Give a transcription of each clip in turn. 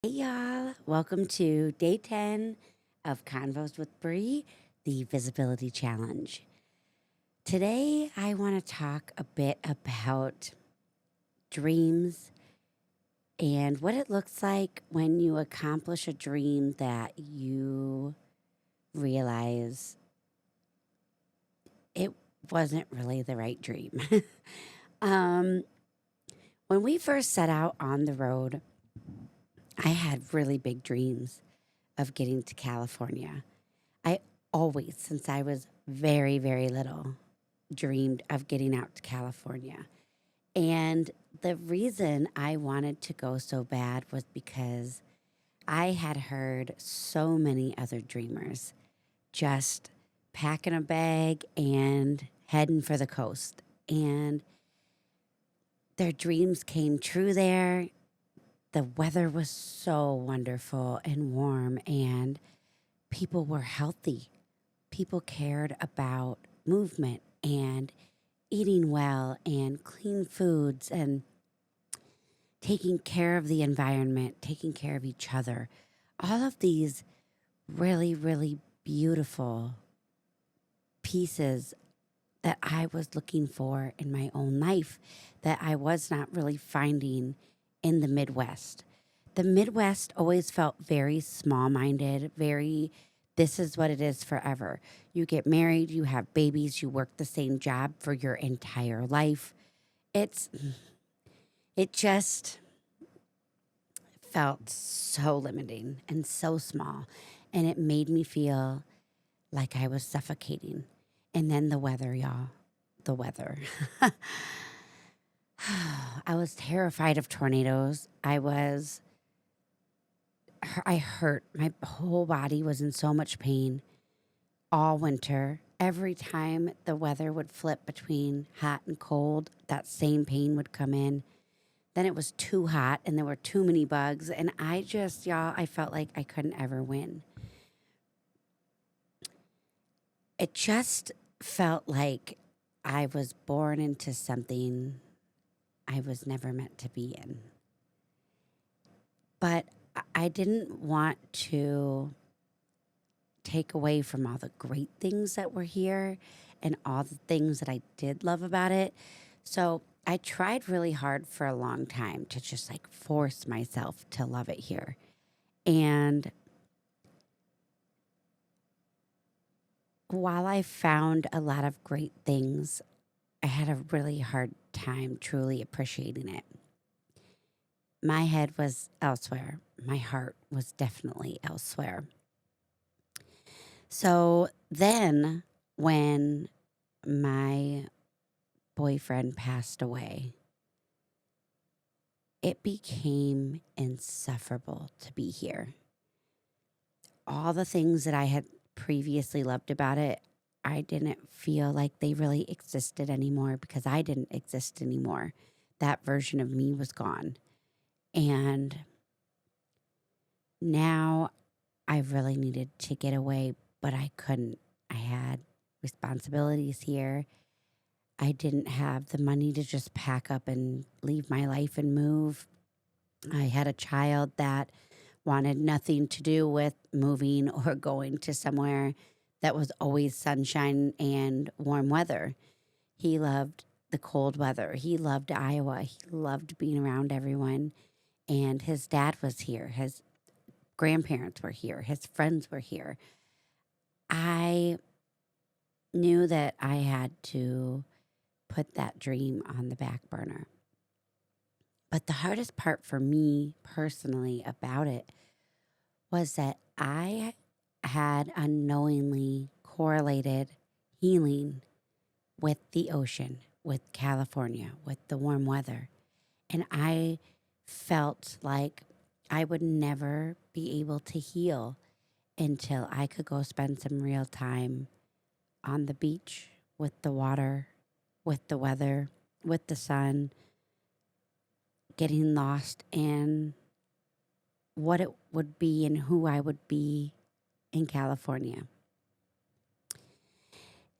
Hey y'all, welcome to day 10 of Convos with Bree, the Visibility Challenge. Today, I want to talk a bit about dreams and what it looks like when you accomplish a dream that you realize it wasn't really the right dream. um, when we first set out on the road, I had really big dreams of getting to California. I always, since I was very, very little, dreamed of getting out to California. And the reason I wanted to go so bad was because I had heard so many other dreamers just packing a bag and heading for the coast. And their dreams came true there. The weather was so wonderful and warm, and people were healthy. People cared about movement and eating well and clean foods and taking care of the environment, taking care of each other. All of these really, really beautiful pieces that I was looking for in my own life that I was not really finding in the Midwest. The Midwest always felt very small minded, very, this is what it is forever. You get married, you have babies, you work the same job for your entire life. It's, it just felt so limiting and so small. And it made me feel like I was suffocating. And then the weather, y'all, the weather. I was terrified of tornadoes. I hurt. My whole body was in so much pain all winter. Every time the weather would flip between hot and cold, that same pain would come in. Then it was too hot and there were too many bugs. And y'all, I felt like I couldn't ever win. It just felt like I was born into something I was never meant to be in. But I didn't want to take away from all the great things that were here and all the things that I did love about it. So I tried really hard for a long time to just like force myself to love it here. And while I found a lot of great things, I had a really hard time truly appreciating it. My head was elsewhere. My heart was definitely elsewhere. So then, when my boyfriend passed away, it became insufferable to be here. All the things that I had previously loved about it, I didn't feel like they really existed anymore because I didn't exist anymore. That version of me was gone. And now I really needed to get away, but I couldn't. I had responsibilities here. I didn't have the money to just pack up and leave my life and move. I had a child that wanted nothing to do with moving or going to somewhere that was always sunshine and warm weather. He loved the cold weather. He loved Iowa. He loved being around everyone. And his dad was here. His grandparents were here. His friends were here. I knew that I had to put that dream on the back burner. But the hardest part for me personally about it was that I had unknowingly correlated healing with the ocean, with California, with the warm weather. And I felt like I would never be able to heal until I could go spend some real time on the beach with the water, with the weather, with the sun, getting lost in what it would be and who I would be in California.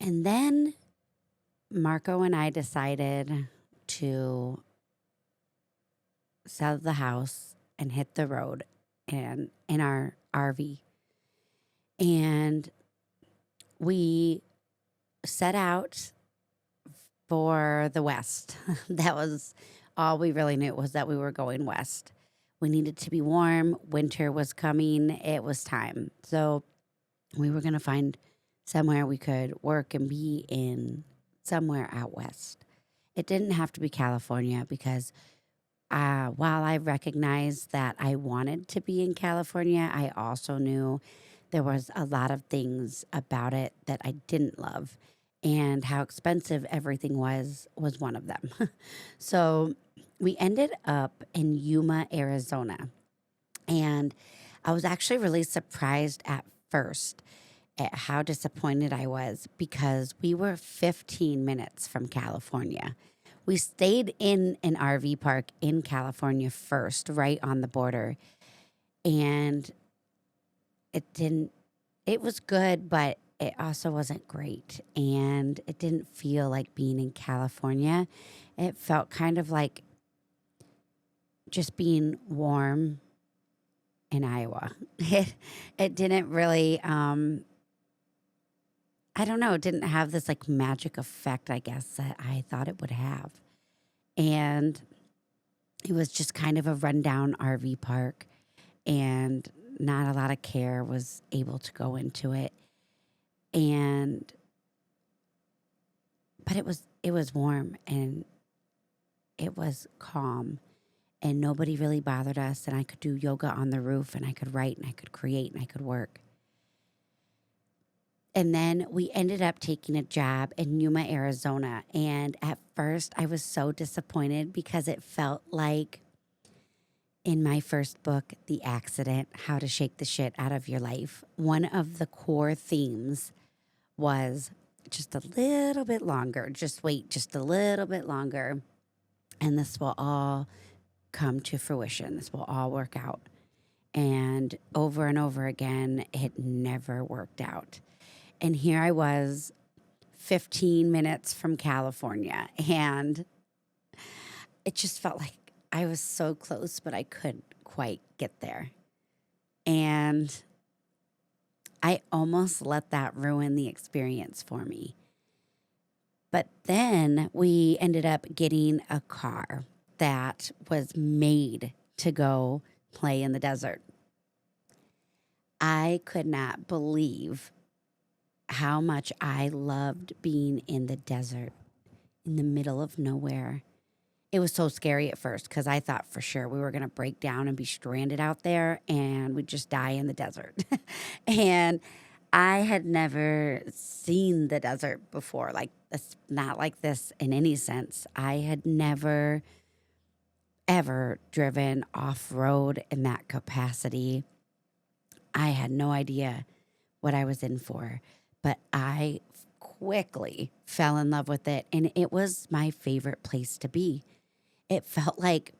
And then Marco and I decided to sell the house and hit the road. and in our RV. And we set out for the west. That was all we really knew, was that we were going west. We needed to be warm. Winter was coming. It was time. So we were going to find somewhere we could work and be in, somewhere out west. It didn't have to be California because while I recognized that I wanted to be in California, I also knew there was a lot of things about it that I didn't love, and how expensive everything was one of them. So we ended up in Yuma, Arizona, and I was actually really surprised at first at how disappointed I was because we were 15 minutes from California. We stayed in an RV park in California first, right on the border, and it was good, but it also wasn't great. And it didn't feel like being in California. It felt kind of like just being warm in Iowa. It didn't really, I don't know, it didn't have this like magic effect, I guess, that I thought it would have. And it was just kind of a rundown RV park, and not a lot of care was able to go into it. And but it was warm, and it was calm, and nobody really bothered us, and I could do yoga on the roof, and I could write, and I could create, and I could work. And then we ended up taking a job in Yuma, Arizona. And at first, I was so disappointed because it felt like in my first book, The Accident: How to Shake the Shit Out of Your Life, one of the core themes was just a little bit longer. Just wait just a little bit longer, and this will all come to fruition. This will all work out. And over again, it never worked out. And here I was, 15 minutes from California, and it just felt like I was so close, but I couldn't quite get there. And I almost let that ruin the experience for me. But then we ended up getting a car that was made to go play in the desert. I could not believe how much I loved being in the desert, in the middle of nowhere. It was so scary at first because I thought for sure we were going to break down and be stranded out there and we'd just die in the desert. And I had never seen the desert before, like this, not like this in any sense. I had never, ever driven off road in that capacity. I had no idea what I was in for, but I quickly fell in love with it, and it was my favorite place to be. It felt like,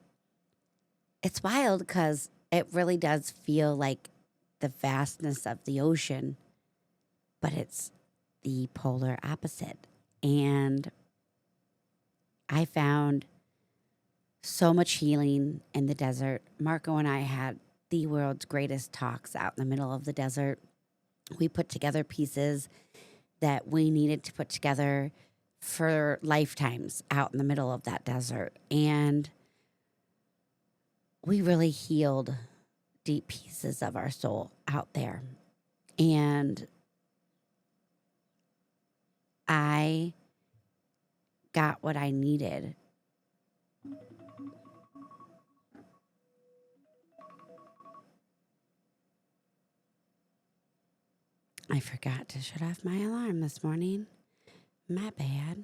it's wild because it really does feel like the vastness of the ocean, but it's the polar opposite. And I found so much healing in the desert. Marco and I had the world's greatest talks out in the middle of the desert. We put together pieces that we needed to put together for lifetimes out in the middle of that desert. And we really healed deep pieces of our soul out there. And I got what I needed. I forgot to shut off my alarm this morning. My bad.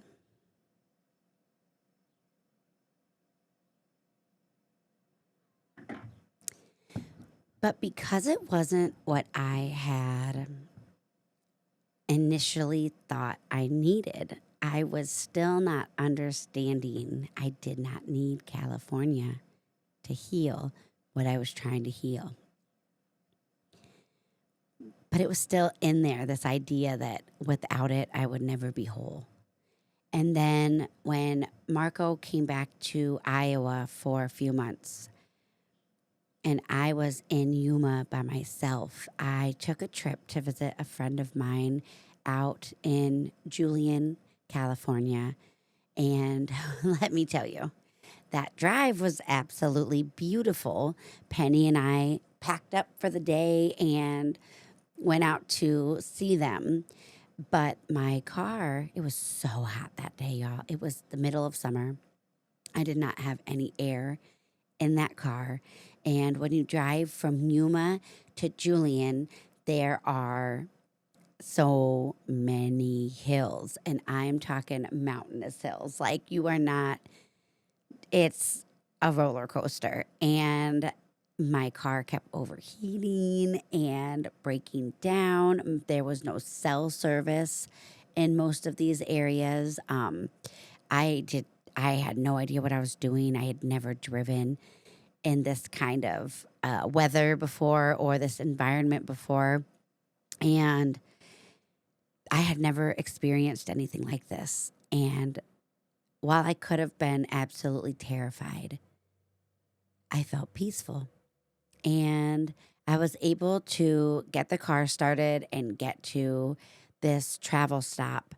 But because it wasn't what I had initially thought I needed, I was still not understanding I did not need California to heal what I was trying to heal. But it was still in there, this idea that without it, I would never be whole. And then when Marco came back to Iowa for a few months, and I was in Yuma by myself. I took a trip to visit a friend of mine out in Julian, California. And let me tell you, that drive was absolutely beautiful. Penny and I packed up for the day and went out to see them. But my car, it was so hot that day, y'all. It was the middle of summer. I did not have any air in that car. And when you drive from Yuma to Julian, there are so many hills. And I'm talking mountainous hills. Like you are not, it's a roller coaster. And my car kept overheating and breaking down. There was no cell service in most of these areas. I did. I had no idea what I was doing. I had never driven in this kind of weather before or this environment before, and I had never experienced anything like this. And while I could have been absolutely terrified, I felt peaceful. And I was able to get the car started and get to this travel stop.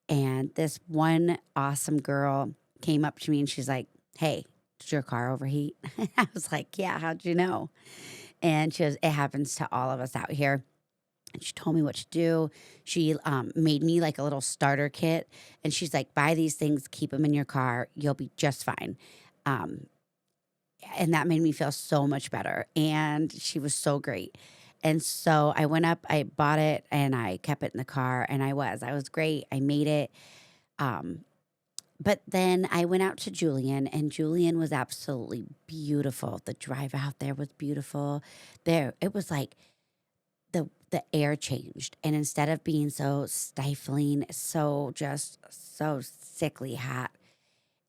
And this one awesome girl came up to me and she's like, "Hey, did your car overheat?" I was like, "Yeah, how'd you know?" And she goes, "It happens to all of us out here." And she told me what to do. She made me like a little starter kit. And she's like, "Buy these things, keep them in your car. You'll be just fine." Um, and that made me feel so much better. And she was so great. And so I went up, I bought it, and I kept it in the car. And I was great. I made it. Um, but then I went out to Julian, and Julian was absolutely beautiful. The drive out there was beautiful. There, it was like the air changed, and instead of being so stifling, so just so sickly hot,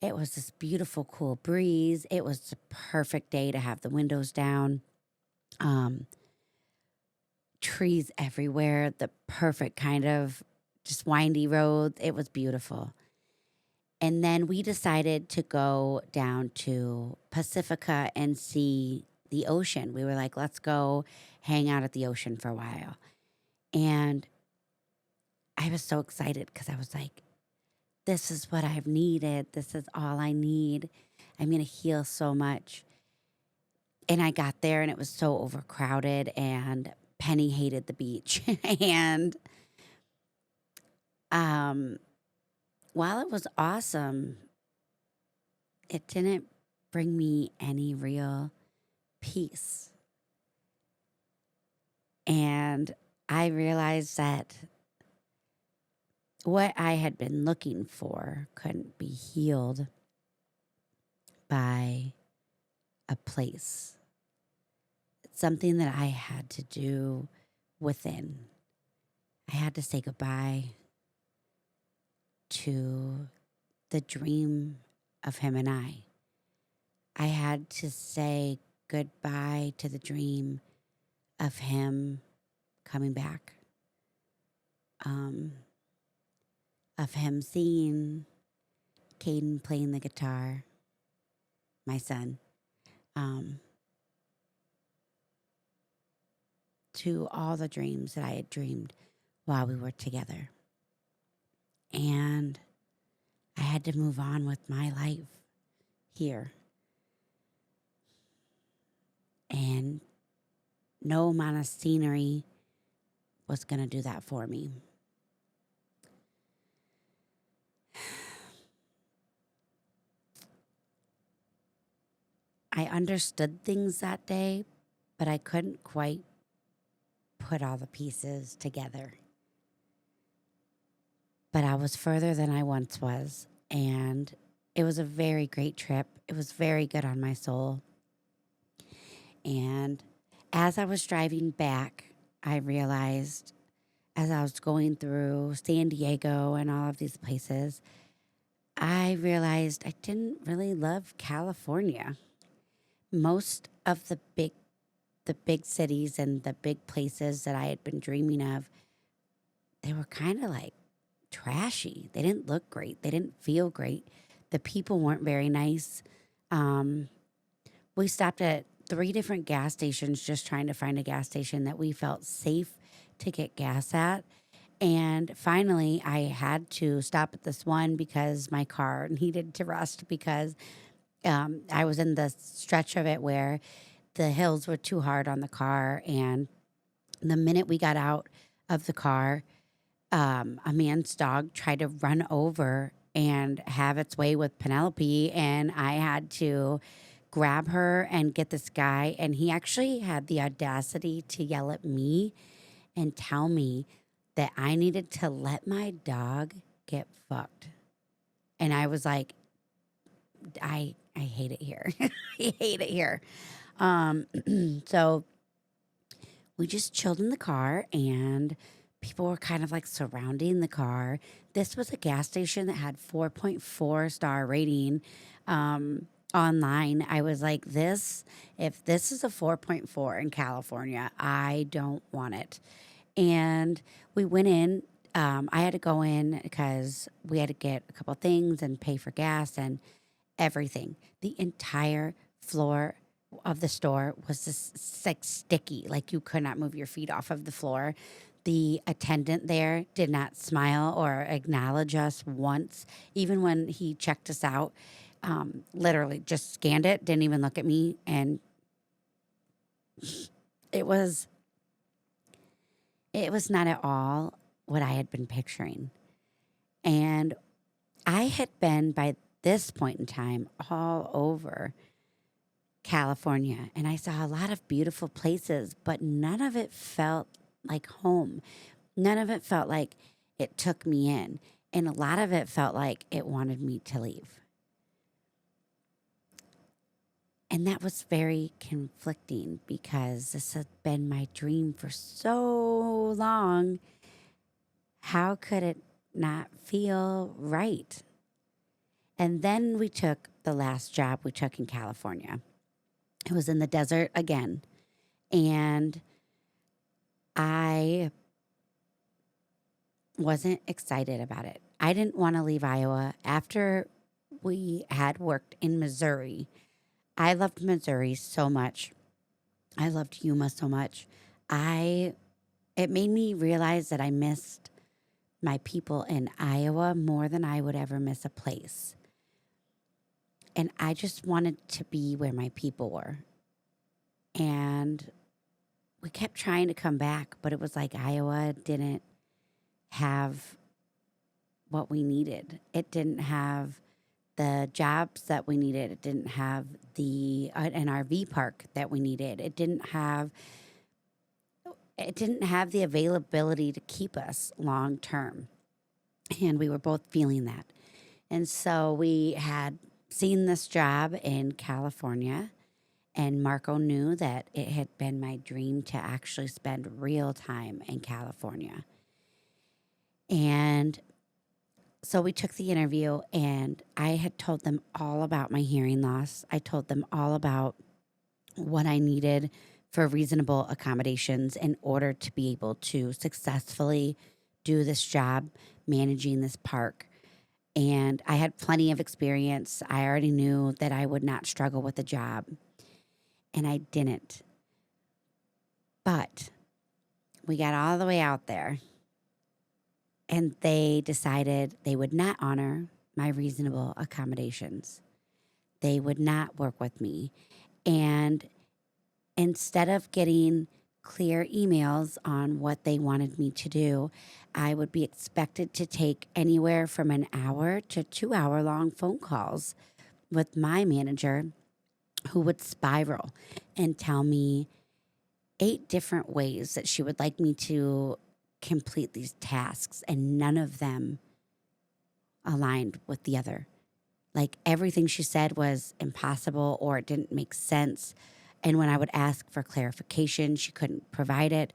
it was this beautiful, cool breeze. It was the perfect day to have the windows down. Um, Trees everywhere, the perfect kind of just windy road. It was beautiful. And then we decided to go down to Pacifica and see the ocean. We were like, let's go hang out at the ocean for a while. And I was so excited because I was like, this is what I've needed. This is all I need. I'm going to heal so much. And I got there and it was so overcrowded, and Penny hated the beach. And um, while it was awesome, it didn't bring me any real peace. And I realized that what I had been looking for couldn't be healed by a place. It's something that I had to do within. I had to say goodbye to the dream of him and I. I had to say goodbye to the dream of him coming back, of him seeing Caden playing the guitar, my son, to all the dreams that I had dreamed while we were together. And I had to move on with my life here. And no amount of scenery was going to do that for me. I understood things that day, but I couldn't quite put all the pieces together. But I was further than I once was, and it was a very great trip. It was very good on my soul. And as I was driving back, I realized, as I was going through San Diego and all of these places, I realized I didn't really love California. Most of the big cities and the big places that I had been dreaming of, they were kind of like trashy. They didn't look great. They didn't feel great. The people weren't very nice. We stopped at 3 different gas stations just trying to find a gas station that we felt safe to get gas at. And finally, I had to stop at this one because my car needed to rest because I was in the stretch of it where the hills were too hard on the car. And the minute we got out of the car, a man's dog tried to run over and have its way with Penelope. And I had to grab her and get this guy. And he actually had the audacity to yell at me and tell me that I needed to let my dog get fucked. And I was like, I hate it here. I hate it here. So we just chilled in the car and people were kind of like surrounding the car. This was a gas station that had 4.4-star rating online. I was like, if this is a 4.4 in California, I don't want it. And we went in. I had to go in because we had to get a couple things and pay for gas and everything. The entire floor of the store was just like sticky, like you could not move your feet off of the floor. The attendant there did not smile or acknowledge us once, even when he checked us out. Literally just scanned it, didn't even look at me, and it was not at all what I had been picturing. And I had been, by this point in time, all over California, and I saw a lot of beautiful places, but none of it felt like home. None of it felt like it took me in, and a lot of it felt like it wanted me to leave. And that was very conflicting because this had been my dream for so long. How could it not feel right? And then we took the last job we took in California. It was in the desert again. And I wasn't excited about it. I didn't want to leave Iowa. After we had worked in Missouri, I loved Missouri so much. I loved Yuma so much. It made me realize that I missed my people in Iowa more than I would ever miss a place. And I just wanted to be where my people were. And we kept trying to come back, but it was like Iowa didn't have what we needed. It didn't have the jobs that we needed. It didn't have an RV park that we needed. It didn't have the availability to keep us long term. And we were both feeling that. And so we had seen this job in California, and Marco knew that it had been my dream to actually spend real time in California. And so we took the interview, and I had told them all about my hearing loss. I told them all about what I needed for reasonable accommodations in order to be able to successfully do this job managing this park. And I had plenty of experience. I already knew that I would not struggle with the job, and I didn't. But we got all the way out there, and they decided they would not honor my reasonable accommodations. They would not work with me. And instead of getting clear emails on what they wanted me to do, I would be expected to take anywhere from an hour to 2 hour long phone calls with my manager, who would spiral and tell me 8 different ways that she would like me to complete these tasks, and none of them aligned with the other. Like, everything she said was impossible or it didn't make sense. And when I would ask for clarification, she couldn't provide it.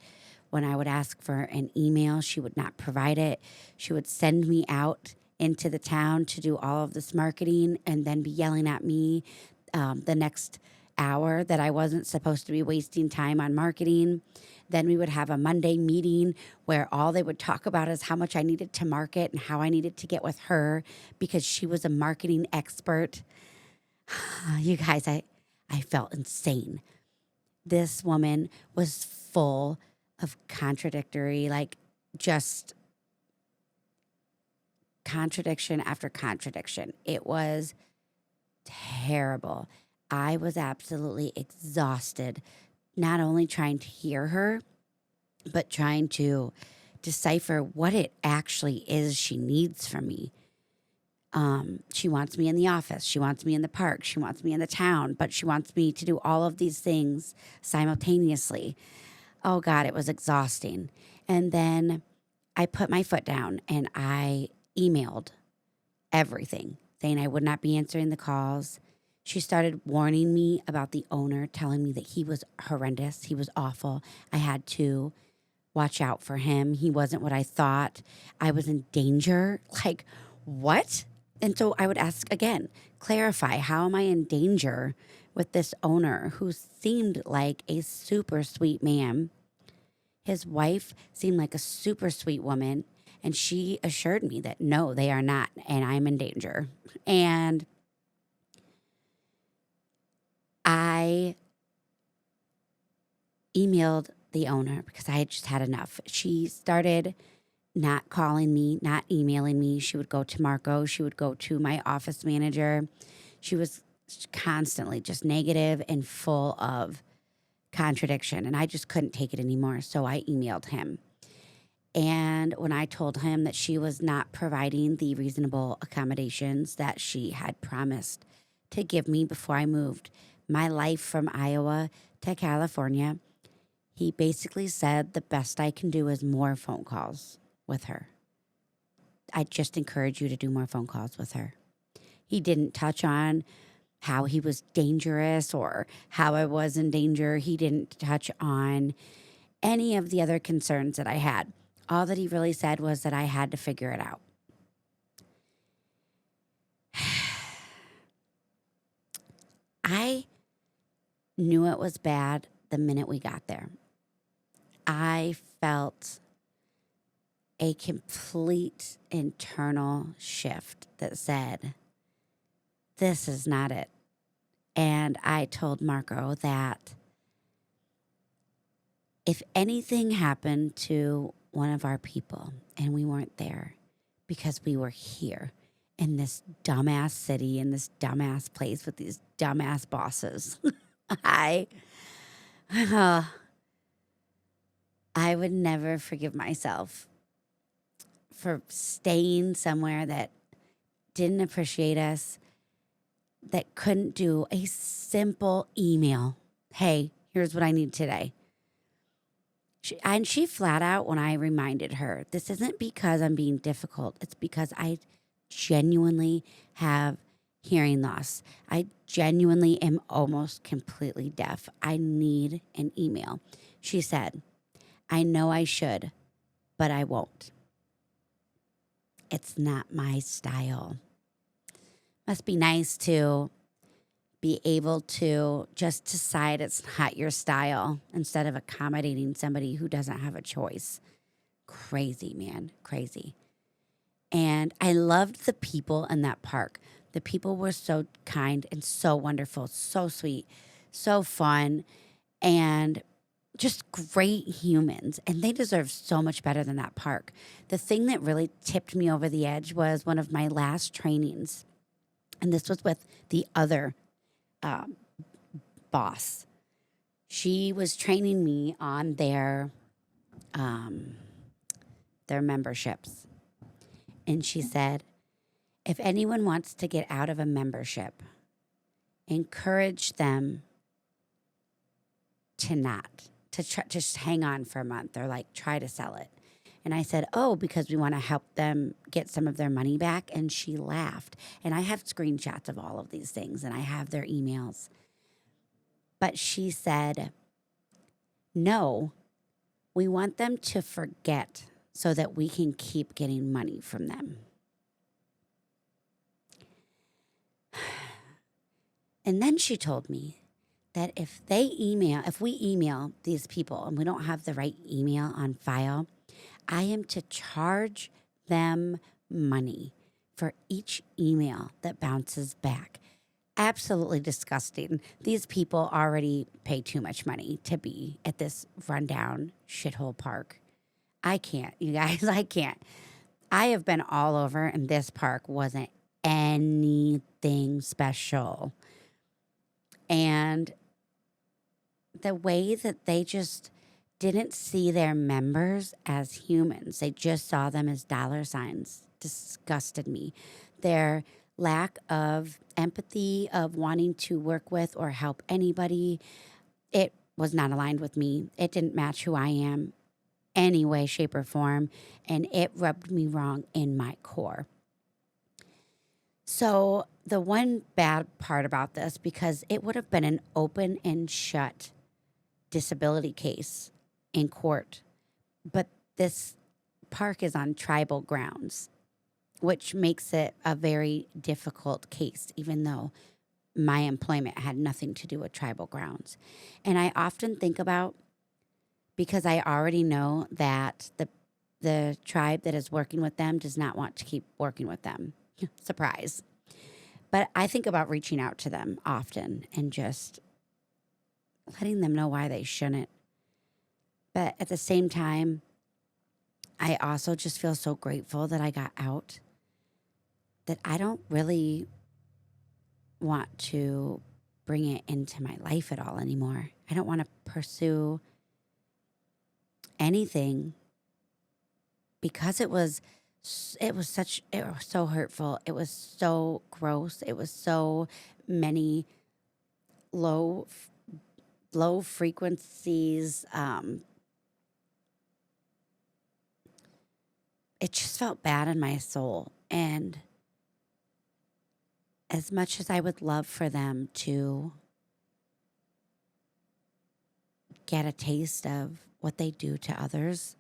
When I would ask for an email, she would not provide it. She would send me out into the town to do all of this marketing and then be yelling at me the next hour that I wasn't supposed to be wasting time on marketing. Then we would have a Monday meeting where all they would talk about is how much I needed to market and how I needed to get with her because she was a marketing expert. You guys, I felt insane. This woman was full of contradictory, like just contradiction after contradiction. It was terrible. I was absolutely exhausted, not only trying to hear her, but trying to decipher what it actually is she needs from me. She wants me in the office. She wants me in the park. She wants me in the town, but she wants me to do all of these things simultaneously. Oh God, it was exhausting. And then I put my foot down and I emailed everything saying I would not be answering the calls. She started warning me about the owner, telling me that he was horrendous. He was awful. I had to watch out for him. He wasn't what I thought. I was in danger. Like, what? And so I would ask again, clarify, how am I in danger with this owner who seemed like a super sweet man? His wife seemed like a super sweet woman. And she assured me that no, they are not. And I'm in danger. And I emailed the owner because I had just had enough. She started not calling me, not emailing me. She would go to Marco. She would go to my office manager. She was constantly just negative and full of contradiction. And I just couldn't take it anymore. So I emailed him. And when I told him that she was not providing the reasonable accommodations that she had promised to give me before I moved my life from Iowa to California, he basically said the best I can do is more phone calls with her. I just encourage you to do more phone calls with her. He didn't touch on how he was dangerous or how I was in danger. He didn't touch on any of the other concerns that I had. All that he really said was that I had to figure it out. I knew it was bad the minute we got there. I felt a complete internal shift that said, this is not it. And I told Marco that if anything happened to one of our people and we weren't there because we were here in this dumbass city, in this dumbass place with these dumbass bosses, I would never forgive myself for staying somewhere that didn't appreciate us, that couldn't do a simple email. Hey, here's what I need today. She flat out, when I reminded her, this isn't because I'm being difficult. It's because I genuinely have hearing loss. I genuinely am almost completely deaf. I need an email. She said, I know I should, but I won't. It's not my style. Must be nice to be able to just decide it's not your style instead of accommodating somebody who doesn't have a choice. Crazy, man, crazy. And I loved the people in that park. The people were so kind and so wonderful, so sweet, so fun, and just great humans. And they deserve so much better than that park. The thing that really tipped me over the edge was one of my last trainings. And this was with the other boss. She was training me on their memberships. And she said, if anyone wants to get out of a membership, encourage them to not, to just hang on for a month or like try to sell it. And I said, oh, because we want to help them get some of their money back. And she laughed. And I have screenshots of all of these things and I have their emails. But she said, no, we want them to forget so that we can keep getting money from them. And then she told me that if we email these people and we don't have the right email on file, I am to charge them money for each email that bounces back. absolutely disgusting. These people already pay too much money to be at this rundown shithole park. I can't, you guys, I can't. I have been all over, and this park wasn't anything special. And the way that they just didn't see their members as humans, they just saw them as dollar signs, disgusted me. Their lack of empathy, of wanting to work with or help anybody, it was not aligned with me. It didn't match who I am any way, shape, or form, and it rubbed me wrong in my core. So, the one bad part about this, because it would have been an open and shut disability case in court, but this park is on tribal grounds, which makes it a very difficult case, even though my employment had nothing to do with tribal grounds. And I often think about, because I already know that the tribe that is working with them does not want to keep working with them. Surprise. But I think about reaching out to them often and just letting them know why they shouldn't. But at the same time, I also just feel so grateful that I got out, that I don't really want to bring it into my life at all anymore. I don't want to pursue anything, because it was so hurtful. It was so gross. It was so many low frequencies. It just felt bad in my soul. And as much as I would love for them to get a taste of what they do to others,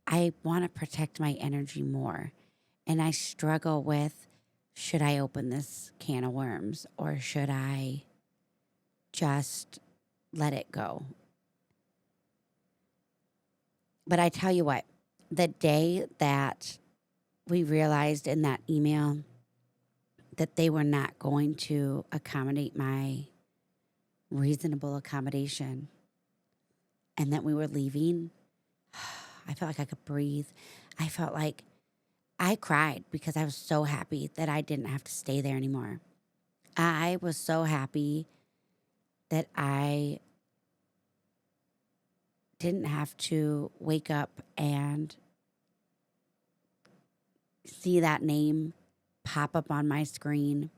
I want to protect my energy more. And I struggle with, should I open this can of worms, or should I just let it go? But I tell you what, the day that we realized in that email that they were not going to accommodate my reasonable accommodation and that we were leaving, I felt like I could breathe. I felt like I cried because I was so happy that I didn't have to stay there anymore. I was so happy that I didn't have to wake up and see that name pop up on my screen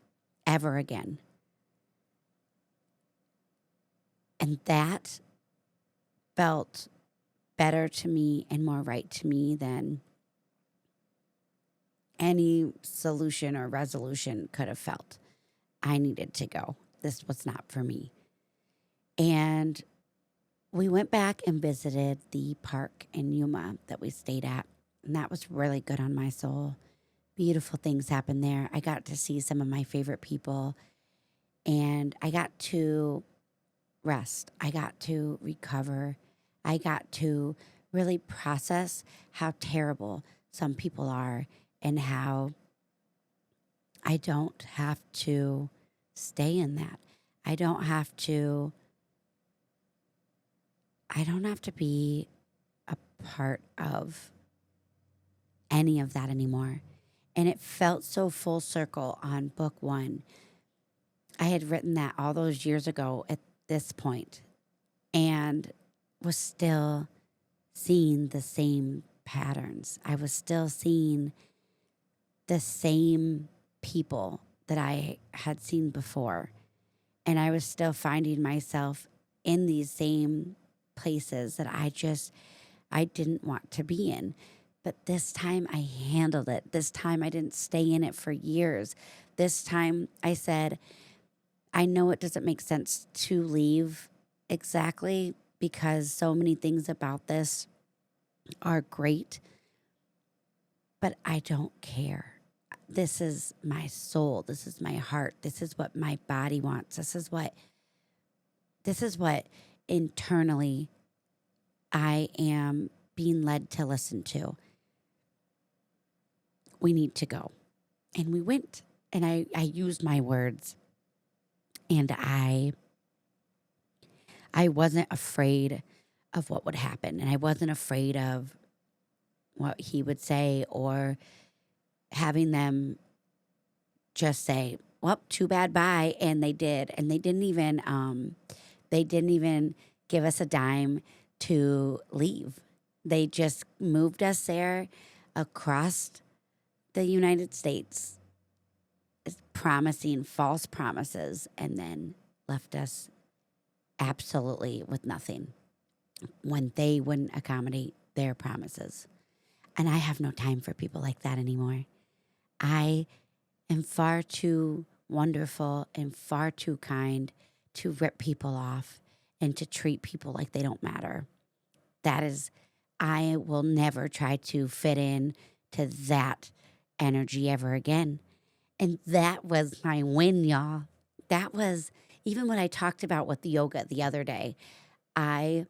ever again. And that felt better to me and more right to me than any solution or resolution could have felt. I needed to go. This was not for me. And we went back and visited the park in Yuma that we stayed at. And that was really good on my soul. Beautiful things happened there. I got to see some of my favorite people. And I got to rest. I got to recover. I got to really process how terrible some people are and how I don't have to stay in that. I don't have to be a part of any of that anymore. And it felt so full circle on book one. I had written that all those years ago at this point and was still seeing the same patterns. I was still seeing the same people that I had seen before. And I was still finding myself in these same places that I didn't want to be in. But this time I handled it. This time I didn't stay in it for years. This time I said, I know it doesn't make sense to leave exactly, because so many things about this are great, but I don't care. This is my soul. This is my heart. This is what my body wants. This is what internally I am being led to listen to. We need to go. And we went, and I used my words, and I wasn't afraid of what would happen, and I wasn't afraid of what he would say, or having them just say, "Well, too bad, bye," and they did, and they didn't even give us a dime to leave. They just moved us there across the United States, promising false promises, and then left us absolutely with nothing when they wouldn't accommodate their promises. And I have no time for people like that anymore. I am far too wonderful and far too kind to rip people off and to treat people like they don't matter. That is, I will never try to fit in to that energy ever again. And that was my win, y'all. That was, even when I talked about with the yoga the other day, I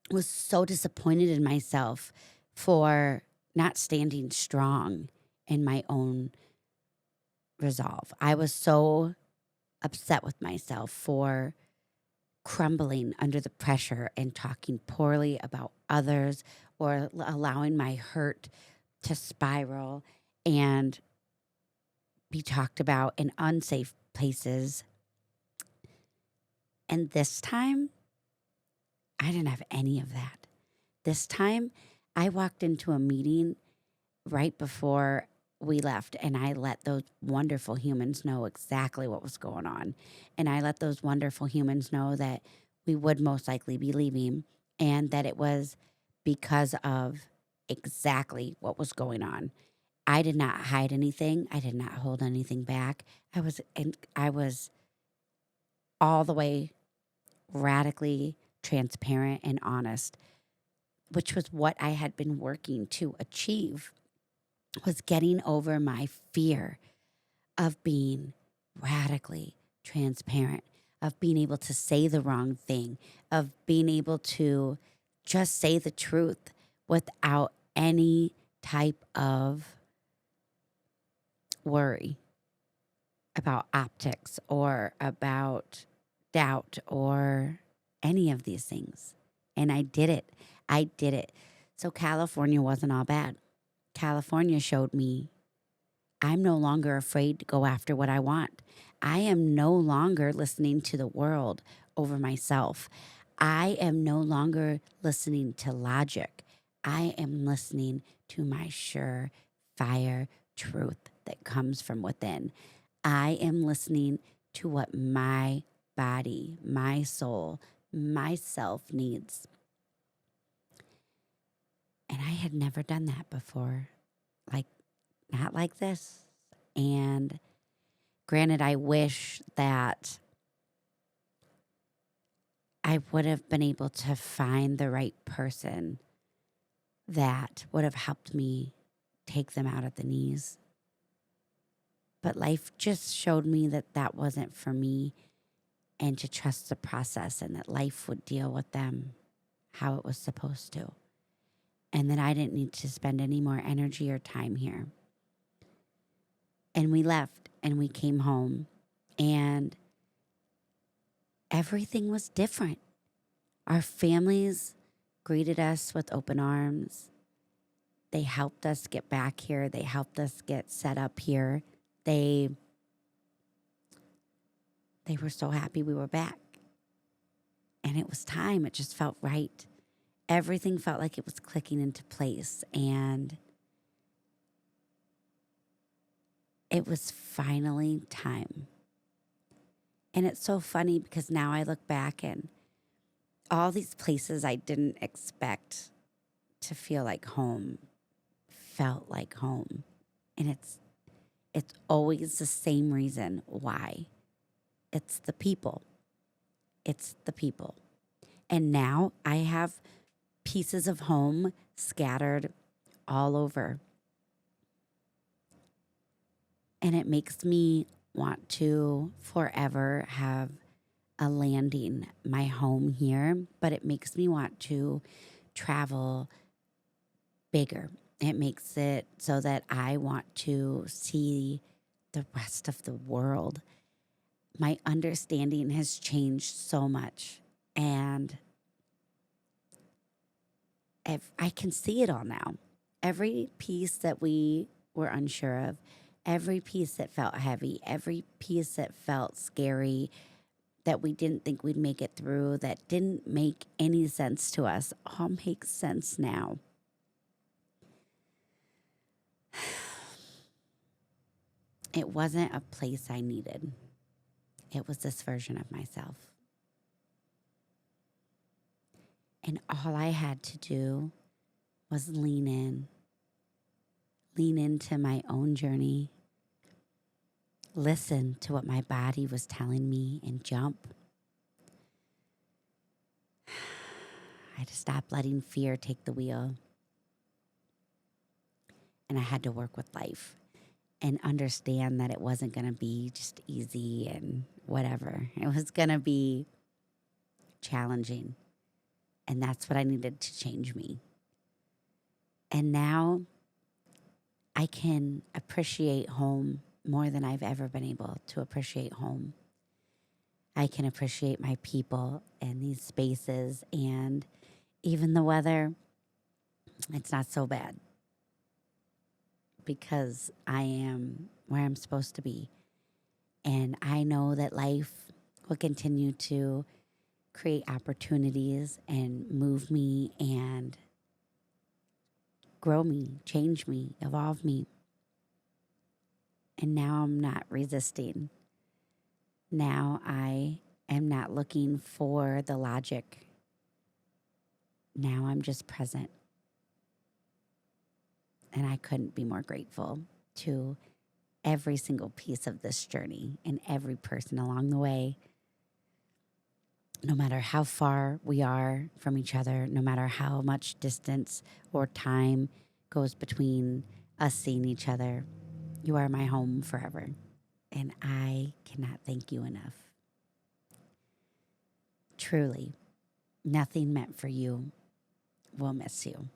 was so disappointed in myself for not standing strong in my own resolve. I was so upset with myself for crumbling under the pressure and talking poorly about others, or allowing my hurt to spiral and be talked about in unsafe places. And this time, I didn't have any of that. This time, I walked into a meeting right before we left, and I let those wonderful humans know exactly what was going on. And I let those wonderful humans know that we would most likely be leaving, and that it was because of exactly what was going on. I did not hide anything. I did not hold anything back. I was all the way radically transparent and honest, which was what I had been working to achieve, was getting over my fear of being radically transparent, of being able to say the wrong thing, of being able to just say the truth without any type of worry about optics or about doubt or any of these things. And I did it. I did it. So California wasn't all bad. California showed me I'm no longer afraid to go after what I want. I am no longer listening to the world over myself. I am no longer listening to logic. I am listening to my surefire truth that comes from within. I am listening to what my body, my soul, myself needs. And I had never done that before. Like, not like this. And granted, I wish that I would have been able to find the right person that would have helped me take them out at the knees. But life just showed me that that wasn't for me, and to trust the process, and that life would deal with them how it was supposed to. And that I didn't need to spend any more energy or time here. And we left, and we came home, and everything was different. Our families greeted us with open arms. They helped us get back here. They helped us get set up here. They were so happy we were back. And it was time. It just felt right. Everything felt like it was clicking into place. And it was finally time. And it's so funny because now I look back, and all these places I didn't expect to feel like home felt like home. And it's always the same reason why. It's the people. It's the people. And now I have pieces of home scattered all over. And it makes me want to forever have a landing, my home here, but it makes me want to travel bigger. It makes it so that I want to see the rest of the world. My understanding has changed so much. And I can see it all now. Every piece that we were unsure of, every piece that felt heavy, every piece that felt scary, that we didn't think we'd make it through, that didn't make any sense to us, all makes sense now. It wasn't a place I needed. It was this version of myself. And all I had to do was lean into my own journey, listen to what my body was telling me, and jump. I had to stop letting fear take the wheel. And I had to work with life and understand that it wasn't going to be just easy and whatever. It was going to be challenging. And that's what I needed to change me. And now I can appreciate home more than I've ever been able to appreciate home. I can appreciate my people and these spaces, and even the weather, it's not so bad because I am where I'm supposed to be. And I know that life will continue to create opportunities and move me and grow me, change me, evolve me. And now I'm not resisting. Now I am not looking for the logic. Now I'm just present. And I couldn't be more grateful to every single piece of this journey and every person along the way. No matter how far we are from each other, no matter how much distance or time goes between us seeing each other, you are my home forever. And I cannot thank you enough. Truly, nothing meant for you will miss you.